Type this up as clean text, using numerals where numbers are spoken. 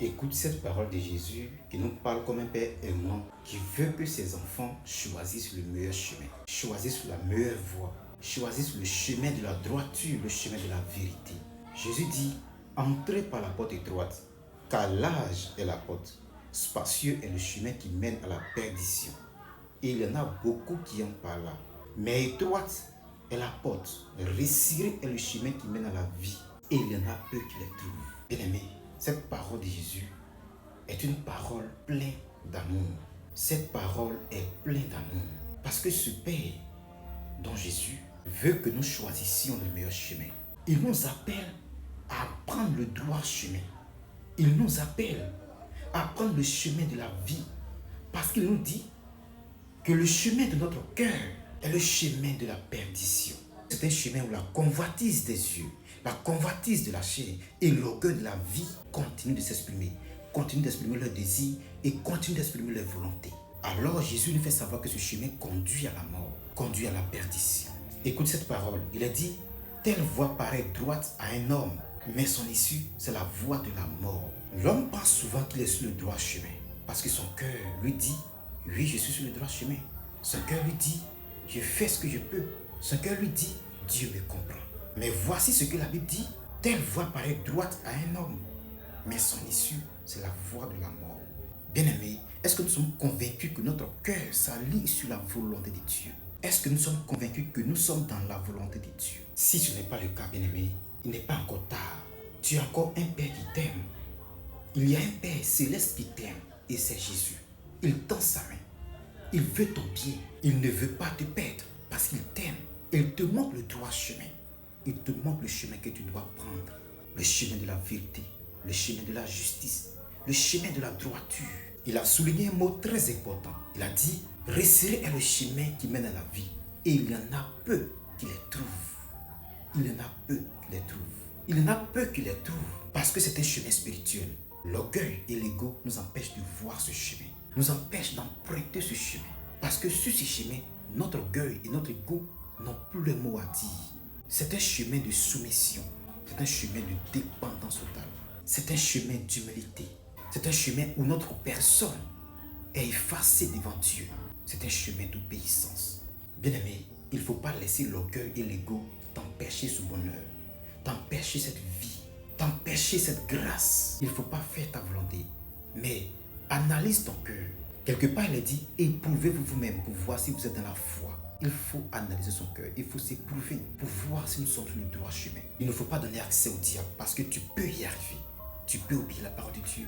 Écoute cette parole de Jésus qui nous parle comme un père aimant qui veut que ses enfants choisissent le meilleur chemin, choisissent la meilleure voie, choisissent le chemin de la droiture, le chemin de la vérité. Jésus dit, entrez par la porte étroite, car large est la porte, spacieux est le chemin qui mène à la perdition. Et il y en a beaucoup qui entrent par là. Mais étroite est la porte, resserré est le chemin qui mène à la vie. Et il y en a peu qui les trouvent. Bien-aimés, cette parole de Jésus est une parole pleine d'amour. Cette parole est pleine d'amour. Parce que ce Père, dont Jésus, veut que nous choisissions le meilleur chemin. Il nous appelle à prendre le droit chemin. Il nous appelle à prendre le chemin de la vie. Parce qu'il nous dit que le chemin de notre cœur est le chemin de la perdition. C'est un chemin où la convoitise des yeux, la convoitise de la chair et l'orgueil de la vie continuent de s'exprimer, continuent d'exprimer leurs désirs et continuent d'exprimer leurs volontés. Alors Jésus nous fait savoir que ce chemin conduit à la mort, conduit à la perdition. Écoute cette parole, il a dit, telle voie paraît droite à un homme, mais son issue, c'est la voie de la mort. L'homme pense souvent qu'il est sur le droit chemin, parce que son cœur lui dit, oui, je suis sur le droit chemin. Son cœur lui dit, je fais ce que je peux. Son cœur lui dit, Dieu me comprend. Mais voici ce que la Bible dit, telle voie paraît droite à un homme, mais son issue, c'est la voie de la mort. Bien-aimés, est-ce que nous sommes convaincus que notre cœur s'aligne sur la volonté de Dieu? Est-ce que nous sommes convaincus que nous sommes dans la volonté de Dieu? Si ce n'est pas le cas, bien-aimés, il n'est pas encore tard. Tu as encore un Père qui t'aime. Il y a un Père céleste qui t'aime, et c'est Jésus. Il tend sa main. Il veut ton bien. Il ne veut pas te perdre parce qu'il t'aime. Il te montre le droit chemin. Il te montre le chemin que tu dois prendre. Le chemin de la vérité, le chemin de la justice, le chemin de la droiture. Il a souligné un mot très important. Il a dit, resserré est le chemin qui mène à la vie. Et il y en a peu qui les trouvent. Il y en a peu qui les trouvent. Il y en a peu qui les trouvent parce que c'est un chemin spirituel. L'orgueil et l'ego nous empêchent de voir ce chemin, nous empêchent d'emprunter ce chemin. Parce que sur ce chemin, notre orgueil et notre ego n'ont plus le mot à dire. C'est un chemin de soumission, c'est un chemin de dépendance totale, c'est un chemin d'humilité, c'est un chemin où notre personne est effacée devant Dieu. C'est un chemin d'obéissance. Bien-aimé, il ne faut pas laisser l'orgueil et l'ego t'empêcher ce bonheur, t'empêcher cette vie, t'empêcher cette grâce. Il ne faut pas faire ta volonté, mais analyse ton cœur. Quelque part, il est dit, éprouvez-vous vous-même pour voir si vous êtes dans la foi. Il faut analyser son cœur, il faut s'éprouver pour voir si nous sommes sur le droit chemin. Il ne faut pas donner accès au diable parce que tu peux y arriver. Tu peux oublier la parole de Dieu.